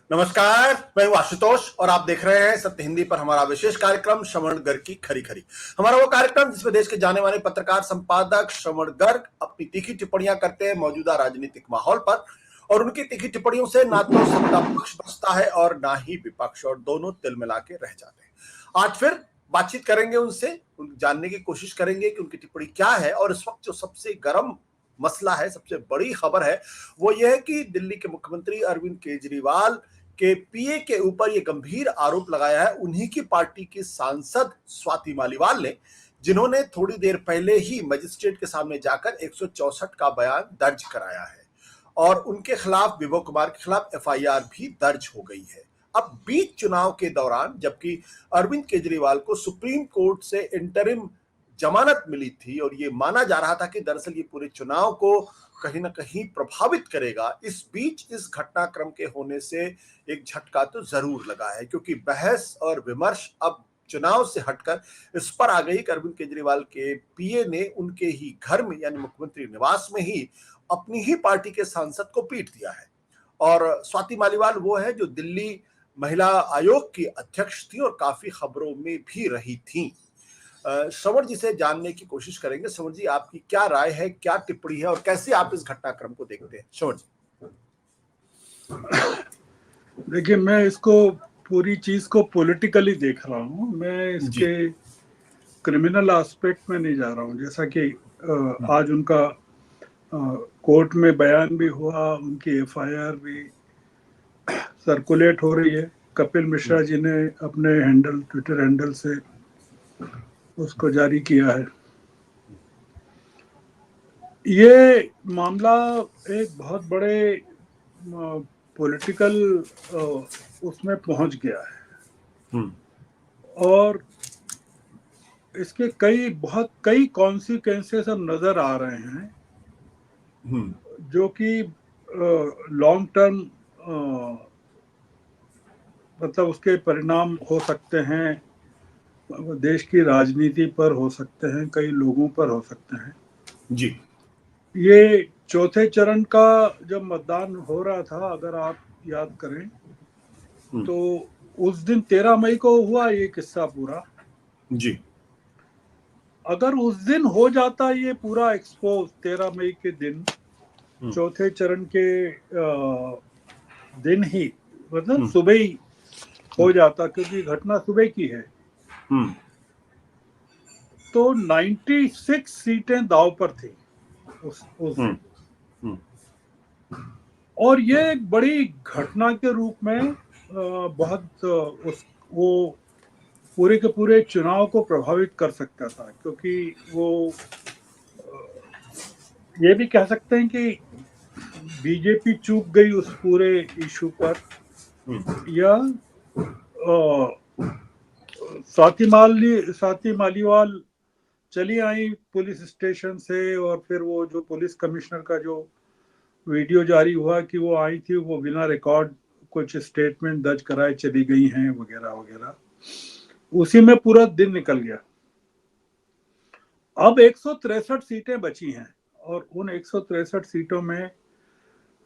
नमस्कार, मैं हूं आशुतोष और आप देख रहे हैं सत्य हिंदी पर हमारा विशेष कार्यक्रम श्रवण गर्ग की खरी खरी। हमारा वो कार्यक्रम जिसमें देश के जाने माने पत्रकार संपादक श्रवण गर्ग अपनी तीखी टिप्पणियां करते हैं मौजूदा राजनीतिक माहौल पर, और उनकी तीखी टिप्पणियों से ना तो सत्ता पक्ष बचता है और ना ही विपक्ष, और दोनों तिलमिला के रह जाते हैं। आज फिर बातचीत करेंगे उनसे, जानने की कोशिश करेंगे कि उनकी टिप्पणी क्या है। और इस वक्त जो सबसे गर्म मसला है, सबसे बड़ी खबर है, वो ये है कि दिल्ली के मुख्यमंत्री अरविंद केजरीवाल के पीए के ऊपर ये गंभीर आरोप लगाया है उन्हीं की पार्टी की सांसद स्वाति मालीवाल ने, जिन्होंने थोड़ी देर पहले ही मजिस्ट्रेट के सामने जाकर 164 का बयान दर्ज कराया है, और उनके खिलाफ, विभो कुमार के खिलाफ एफआईआर भी दर्ज हो गई है। अब बीच चुनाव के दौरान, जबकि अरविंद केजरीवाल को सुप्रीम कोर्ट से इंटरिम जमानत मिली थी और ये माना जा रहा था कि दरअसल ये पूरे चुनाव को कहीं ना कहीं प्रभावित करेगा, इस बीच इस घटनाक्रम के होने से एक झटका तो जरूर लगा है, क्योंकि बहस और विमर्श अब चुनाव से हटकर इस पर आ गई कि अरविंद केजरीवाल के पीए ने उनके ही घर में, यानी मुख्यमंत्री निवास में ही, अपनी ही पार्टी के सांसद को पीट दिया है। और स्वाति मालीवाल वो है जो दिल्ली महिला आयोग की अध्यक्ष थी और काफी खबरों में भी रही थी। श्रवण जी से जानने की कोशिश करेंगे। श्रवण जी, आपकी क्या राय है, क्या टिप्पणी है और कैसे आप इस घटनाक्रम को देखते हैं? श्रवण जी। देखिए, मैं इसको पूरी चीज को पॉलिटिकली देख रहा हूँ। मैं इसके क्रिमिनल एस्पेक्ट में नहीं जा रहा हूँ। जैसा कि आज उनका कोर्ट में बयान भी हुआ, उनकी एफआईआर भी सर्कुलेट हो रही है। कपिल मिश्रा जी ने अपने ट्विटर हैंडल से उसको जारी किया है। ये मामला एक बहुत बड़े पॉलिटिकल उसमें पहुंच गया है और इसके कई कॉन्सिक्वेंसेस अब नजर आ रहे हैं, जो कि लॉन्ग टर्म मतलब उसके परिणाम हो सकते हैं, देश की राजनीति पर हो सकते हैं, कई लोगों पर हो सकते हैं जी। ये चौथे चरण का जब मतदान हो रहा था, अगर आप याद करें तो उस दिन 13 मई को हुआ ये किस्सा पूरा। जी। अगर उस दिन हो जाता ये पूरा एक्सपोज 13 मई के दिन, चौथे चरण के दिन ही, मतलब सुबह ही हो जाता, क्योंकि घटना सुबह की है, तो 96 सीटें दाव पर थी उस दिन। और ये एक बड़ी घटना के रूप में वो पूरे के पूरे चुनाव को प्रभावित कर सकता था, क्योंकि वो ये भी कह सकते हैं कि बीजेपी चूक गई उस पूरे इशू पर, या स्वाति मालीवाल चली आई पुलिस स्टेशन से, और फिर वो जो पुलिस कमिश्नर का जो वीडियो जारी हुआ कि वो आई थी, वो बिना रिकॉर्ड कुछ स्टेटमेंट दर्ज कराए चली गई हैं वगैरह वगैरह, उसी में पूरा दिन निकल गया। अब 163 सीटें बची हैं और उन 163 सीटों में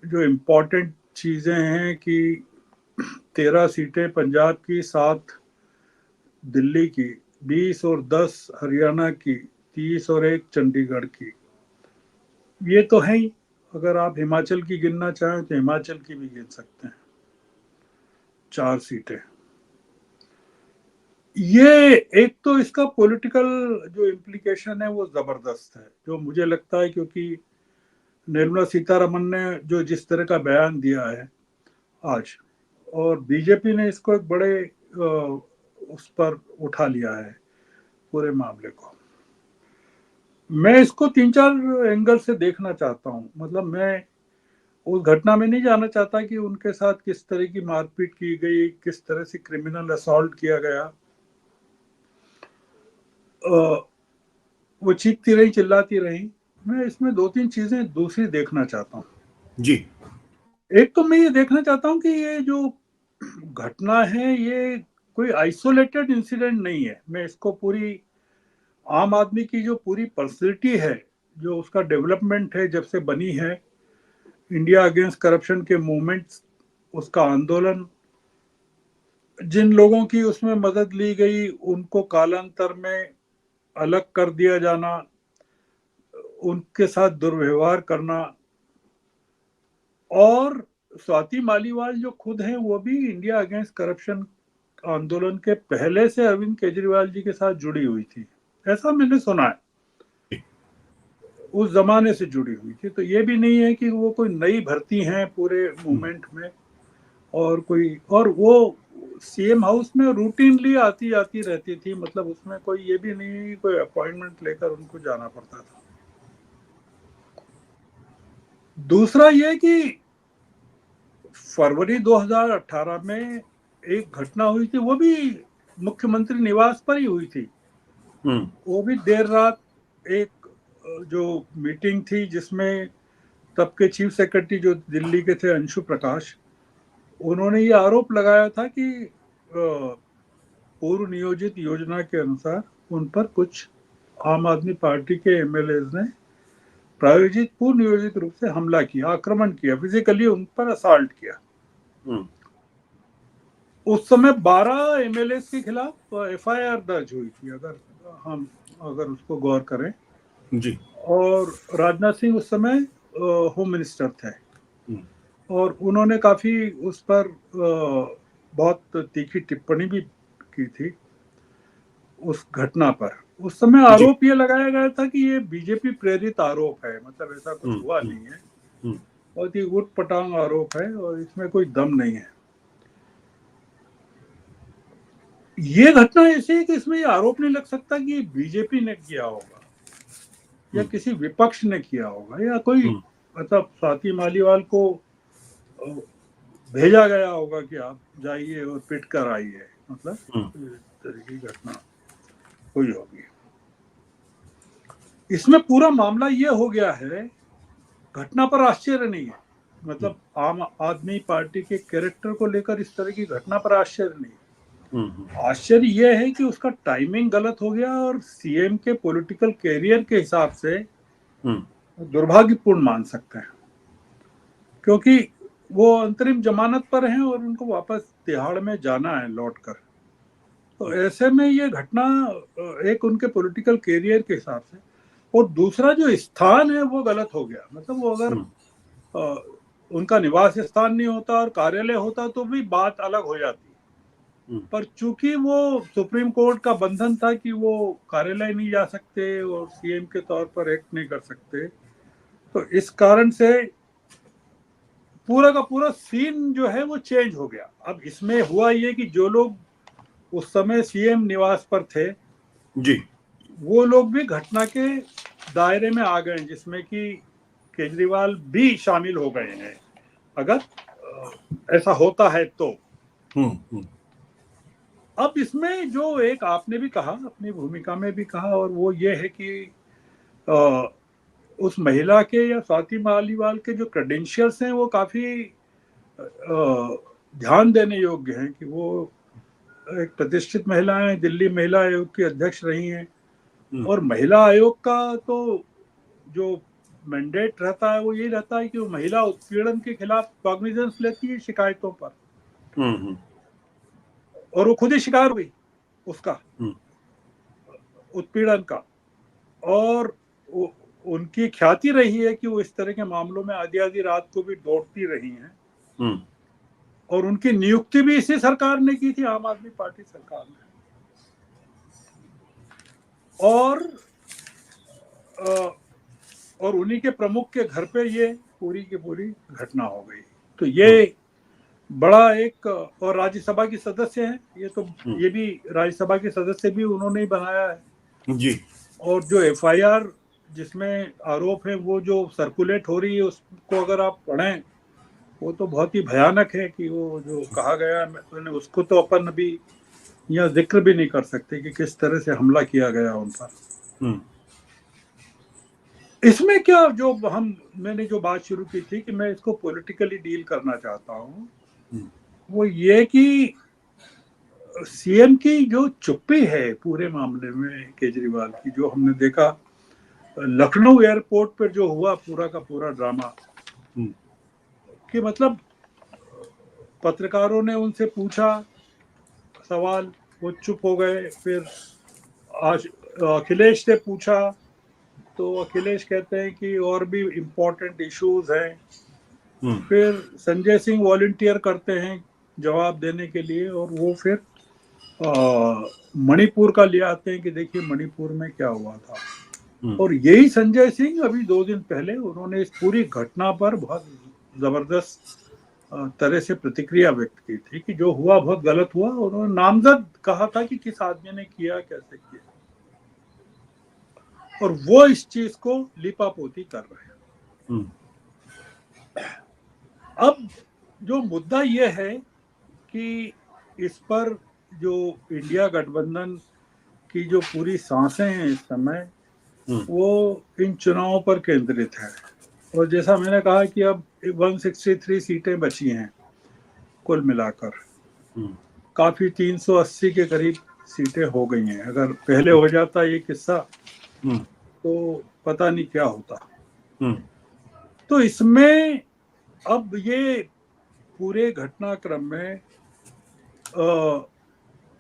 जो इम्पोर्टेंट चीजें हैं कि 13 सीटें पंजाब की, 7 दिल्ली की, 20 और 10 हरियाणा की, 30 और 1 चंडीगढ़ की। ये तो है ही। अगर आप हिमाचल की गिनना चाहें तो हिमाचल की भी गिन सकते हैं, 4 सीटें। ये एक तो इसका पॉलिटिकल जो इम्प्लीकेशन है वो जबरदस्त है, जो मुझे लगता है, क्योंकि निर्मला सीतारमन ने जो जिस तरह का बयान दिया है आज, और बीजेपी ने इसको एक बड़े उस पर उठा लिया है पूरे मामले को। मैं इसको 3-4 एंगल से देखना चाहता हूँ। मतलब मैं उस घटना में नहीं जाना चाहता कि उनके साथ किस तरह की मारपीट की गई, किस तरह से क्रिमिनल असॉल्ट किया गया। वो चीखती रही, चिल्लाती रही। मैं इसमें 2-3 चीजें दूसरी देखना चाहता हूँ जी। एक तो मैं ये देखना चाहता हूँ कि ये जो घटना है ये कोई आइसोलेटेड इंसिडेंट नहीं है। मैं इसको पूरी आम आदमी की जो पूरी पर्सनैलिटी है, जो उसका डेवलपमेंट है जब से बनी है, इंडिया अगेंस्ट करप्शन के मूवमेंट्स उसका आंदोलन, जिन लोगों की उसमें मदद ली गई उनको कालांतर में अलग कर दिया जाना, उनके साथ दुर्व्यवहार करना, और स्वाति मालीवाल जो खुद हैं वो भी इंडिया अगेंस्ट करप्शन आंदोलन के पहले से अरविंद केजरीवाल जी के साथ जुड़ी हुई थी, ऐसा मैंने सुना है, उस जमाने से जुड़ी हुई थी। तो ये भी नहीं है कि वो कोई नई भर्ती हैं पूरे मूवमेंट में, और वो सीएम हाउस में रूटीनली आती आती रहती थी, मतलब उसमें कोई ये भी नहीं है कि कोई अपॉइंटमेंट लेकर उनको जाना पड़ता था। दूसरा ये कि फरवरी 2018 में एक घटना हुई थी, वो भी मुख्यमंत्री निवास पर ही हुई थी। वो भी देर रात एक जो मीटिंग थी जिसमें तब के चीफ सेक्रेटरी जो दिल्ली के थे अंशु प्रकाश, उन्होंने ये आरोप लगाया था कि पूर्व नियोजित योजना के अनुसार उन पर कुछ आम आदमी पार्टी के एमएलए ने प्रायोजित पूर्व नियोजित रूप से हमला किया, आक्रमण किया, फिजिकली उन पर असॉल्ट किया। उस समय 12 एमएलए के खिलाफ एफआईआर दर्ज हुई थी, अगर उसको गौर करें जी। और राजनाथ सिंह उस समय होम मिनिस्टर थे, और उन्होंने काफी उस पर बहुत तीखी टिप्पणी भी की थी उस घटना पर। उस समय आरोप ये लगाया गया था कि ये बीजेपी प्रेरित आरोप है, मतलब ऐसा कुछ हुआ नहीं है, बहुत ही उठ पटांग आरोप है और इसमें कोई दम नहीं है। ये घटना ऐसी है कि इसमें ये आरोप नहीं लग सकता कि बीजेपी ने किया होगा या किसी विपक्ष ने किया होगा या कोई, मतलब स्वाति मालीवाल को भेजा गया होगा कि आप जाइए और पिट कर आइए, मतलब इस तरह की घटना हुई होगी। इसमें पूरा मामला ये हो गया है, घटना पर आश्चर्य नहीं है, मतलब आम आदमी पार्टी के कैरेक्टर को लेकर इस तरह की घटना पर आश्चर्य नहीं है। आश्चर्य यह है कि उसका टाइमिंग गलत हो गया और सीएम के पॉलिटिकल कैरियर के हिसाब से दुर्भाग्यपूर्ण मान सकते हैं, क्योंकि वो अंतरिम जमानत पर हैं और उनको वापस तिहाड़ में जाना है लौटकर। तो ऐसे में ये घटना एक उनके पॉलिटिकल कैरियर के हिसाब से, और दूसरा जो स्थान है वो गलत हो गया, मतलब वो अगर उनका निवास स्थान नहीं होता और कार्यालय होता तो भी बात अलग हो जाती, पर चूंकि वो सुप्रीम कोर्ट का बंधन था कि वो कार्यालय नहीं जा सकते और सीएम के तौर पर एक्ट नहीं कर सकते, तो इस कारण से पूरा का पूरा सीन जो है वो चेंज हो गया। अब इसमें हुआ ये कि जो लोग उस समय सीएम निवास पर थे जी, वो लोग भी घटना के दायरे में आ गए, जिसमें कि केजरीवाल भी शामिल हो गए हैं, अगर ऐसा होता है तो। अब इसमें जो एक आपने भी कहा, अपनी भूमिका में भी कहा, और वो ये है कि उस महिला के या स्वाति मालीवाल के जो क्रेडेंशियल्स हैं वो काफी ध्यान देने योग्य हैं, कि वो एक प्रतिष्ठित महिला हैं, दिल्ली महिला आयोग की अध्यक्ष रही हैं, और महिला आयोग का तो जो मैंडेट रहता है वो ये रहता है कि वो महिला उत्पीड़न के खिलाफ कॉग्निजेंस लेती है शिकायतों पर, और वो खुद ही शिकार हुई उसका उत्पीड़न का, और उनकी ख्याति रही है कि वो इस तरह के मामलों में आधी आधी रात को भी दौड़ती रही हैं, और उनकी नियुक्ति भी इसी सरकार ने की थी, आम आदमी पार्टी सरकार ने, और उन्हीं के प्रमुख के घर पे ये पूरी की पूरी घटना हो गई। तो ये बड़ा एक, और राज्यसभा की सदस्य हैं ये, तो ये भी राज्यसभा के सदस्य भी उन्होंने ही बनाया है जी। और जो एफआईआर जिसमें आरोप है वो जो सर्कुलेट हो रही है उसको अगर आप पढ़ें वो तो बहुत ही भयानक है, कि वो जो कहा गया मैंने उसको तो अपन अभी यहाँ जिक्र भी नहीं कर सकते कि किस तरह से हमला किया गया उन पर। इसमें क्या जो मैंने जो बात शुरू की थी कि मैं इसको पॉलिटिकली डील करना चाहता हूँ, वो ये कि सीएम की जो चुप्पी है पूरे मामले में केजरीवाल की, जो हमने देखा लखनऊ एयरपोर्ट पर जो हुआ पूरा का पूरा ड्रामा, कि मतलब पत्रकारों ने उनसे पूछा सवाल, वो चुप हो गए। फिर आज अखिलेश से पूछा तो अखिलेश कहते हैं कि और भी इम्पोर्टेंट इश्यूज हैं। फिर संजय सिंह वॉलंटियर करते हैं जवाब देने के लिए, और वो फिर मणिपुर का ले आते हैं कि देखिए मणिपुर में क्या हुआ था। और यही संजय सिंह अभी 2 दिन पहले उन्होंने इस पूरी घटना पर बहुत जबरदस्त तरह से प्रतिक्रिया व्यक्त की थी कि जो हुआ बहुत गलत हुआ। उन्होंने नामजद कहा था कि किस आदमी ने किया, कैसे किया, और वो इस चीज को लिपापोती कर रहे हैं। अब जो मुद्दा ये है कि इस पर जो इंडिया गठबंधन की जो पूरी सांसें हैं इस समय, वो इन चुनावों पर केंद्रित है। और जैसा मैंने कहा कि अब 163 सीटें बची हैं कुल मिलाकर, काफी 380 के करीब सीटें हो गई हैं। अगर पहले हो जाता ये किस्सा तो पता नहीं क्या होता। तो इसमें अब ये पूरे घटनाक्रम में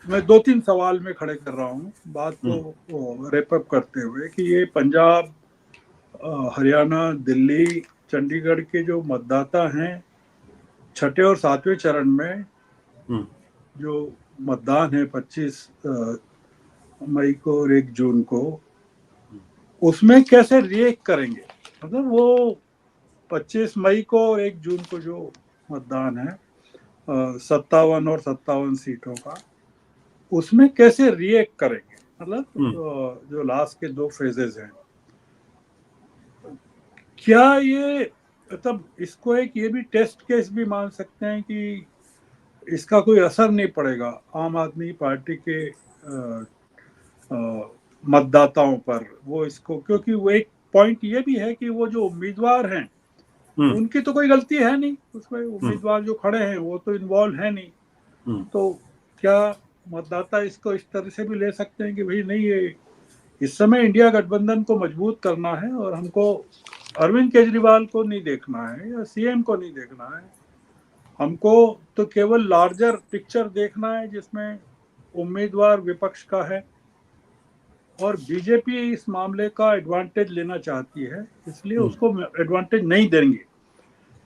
मैं 2-3 सवाल में खड़े कर रहा हूँ बात को रेपअप करते हुए कि ये पंजाब, हरियाणा, दिल्ली, चंडीगढ़ के जो मतदाता हैं छठे और सातवें चरण में जो मतदान है 25 मई को और 1 जून को, उसमें कैसे रिएक्ट करेंगे। मतलब वो 25 मई को और 1 जून को जो मतदान है 57 और 57 सीटों का, उसमें कैसे रिएक्ट करेंगे। मतलब जो लास्ट के 2 फेजेस हैं, क्या ये मतलब इसको एक ये भी टेस्ट केस भी मान सकते हैं कि इसका कोई असर नहीं पड़ेगा आम आदमी पार्टी के मतदाताओं पर। वो इसको, क्योंकि वो एक पॉइंट ये भी है कि वो जो उम्मीदवार हैं उनकी तो कोई गलती है नहीं उसमें, उम्मीदवार जो खड़े हैं वो तो इन्वॉल्व है नहीं। तो क्या मतदाता इसको इस तरह से भी ले सकते हैं कि भाई नहीं, ये इस समय इंडिया गठबंधन को मजबूत करना है और हमको अरविंद केजरीवाल को नहीं देखना है या सीएम को नहीं देखना है, हमको तो केवल लार्जर पिक्चर देखना है जिसमें उम्मीदवार विपक्ष का है और बीजेपी इस मामले का एडवांटेज लेना चाहती है, इसलिए उसको एडवांटेज नहीं देंगे।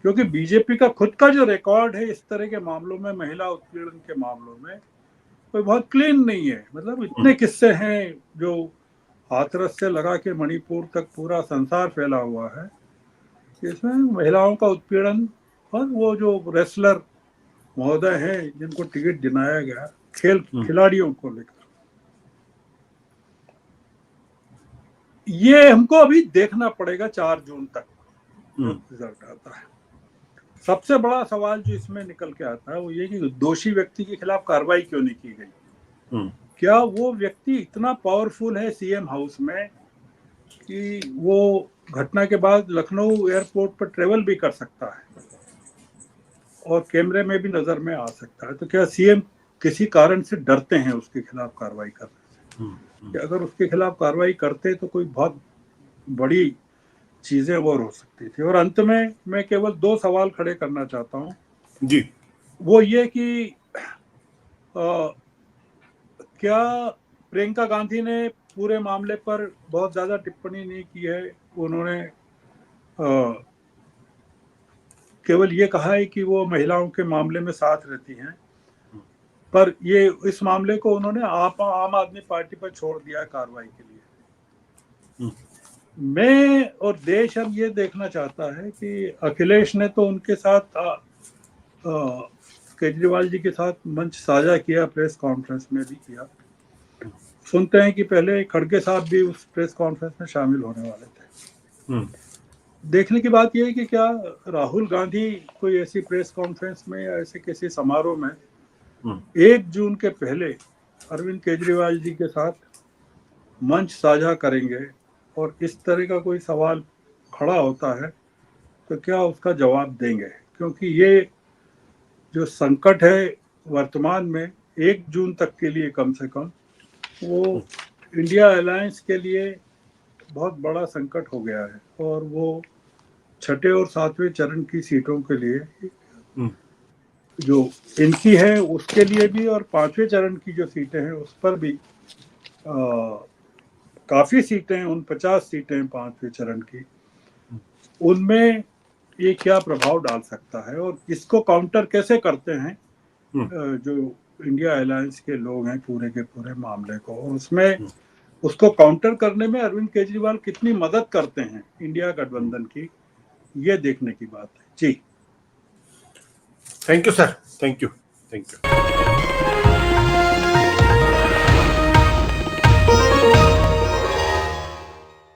क्योंकि बीजेपी का खुद का जो रिकॉर्ड है इस तरह के मामलों में, महिला उत्पीड़न के मामलों में, कोई बहुत क्लीन नहीं है। मतलब इतने किस्से हैं जो हाथरस से लगा के मणिपुर तक पूरा संसार फैला हुआ है, इसमें महिलाओं का उत्पीड़न। और वो जो रेसलर महोदय हैं जिनको टिकट दिलाया गया खेल खिलाड़ियों को लेकर, ये हमको अभी देखना पड़ेगा 4 जून तक जब रिजल्ट आता है। सबसे बड़ा सवाल जो इसमें निकल के आता है वो ये कि दोषी व्यक्ति के खिलाफ कार्रवाई क्यों नहीं की गई। क्या वो व्यक्ति इतना पावरफुल है सीएम हाउस में कि वो घटना के बाद लखनऊ एयरपोर्ट पर ट्रेवल भी कर सकता है और कैमरे में भी नजर में आ सकता है। तो क्या सीएम किसी कारण से डरते हैं उसके खिलाफ कार्रवाई करने से? कि अगर उसके खिलाफ कार्रवाई करते तो कोई बहुत बड़ी चीजें और हो सकती थी। और अंत में मैं केवल 2 सवाल खड़े करना चाहता हूँ जी। वो ये कि क्या प्रियंका गांधी ने पूरे मामले पर बहुत ज्यादा टिप्पणी नहीं की है। उन्होंने केवल ये कहा है कि वो महिलाओं के मामले में साथ रहती हैं, पर ये इस मामले को उन्होंने आम आदमी पार्टी पर छोड़ दिया कार्रवाई के लिए। मैं और देश अब ये देखना चाहता है कि अखिलेश ने तो उनके साथ केजरीवाल जी के साथ मंच साझा किया, प्रेस कॉन्फ्रेंस में भी किया। सुनते हैं कि पहले खड़गे साहब भी उस प्रेस कॉन्फ्रेंस में शामिल होने वाले थे। देखने की बात यह है कि क्या राहुल गांधी कोई ऐसी प्रेस कॉन्फ्रेंस में या ऐसे किसी समारोह में 1 जून के पहले अरविंद केजरीवाल जी के साथ मंच साझा करेंगे, और इस तरह का कोई सवाल खड़ा होता है तो क्या उसका जवाब देंगे। क्योंकि ये जो संकट है वर्तमान में 1 जून तक के लिए कम से कम, वो इंडिया अलायंस के लिए बहुत बड़ा संकट हो गया है और वो छठे और सातवें चरण की सीटों के लिए जो इनकी है उसके लिए भी, और पांचवें चरण की जो सीटें हैं उस पर भी काफी सीटें हैं, 49 सीटें हैं पांचवें चरण की, उनमें ये क्या प्रभाव डाल सकता है और इसको काउंटर कैसे करते हैं जो इंडिया अलायंस के लोग हैं पूरे के पूरे मामले को, और उसमें उसको काउंटर करने में अरविंद केजरीवाल कितनी मदद करते हैं इंडिया गठबंधन की, ये देखने की बात है जी। Thank you sir, thank you, thank you.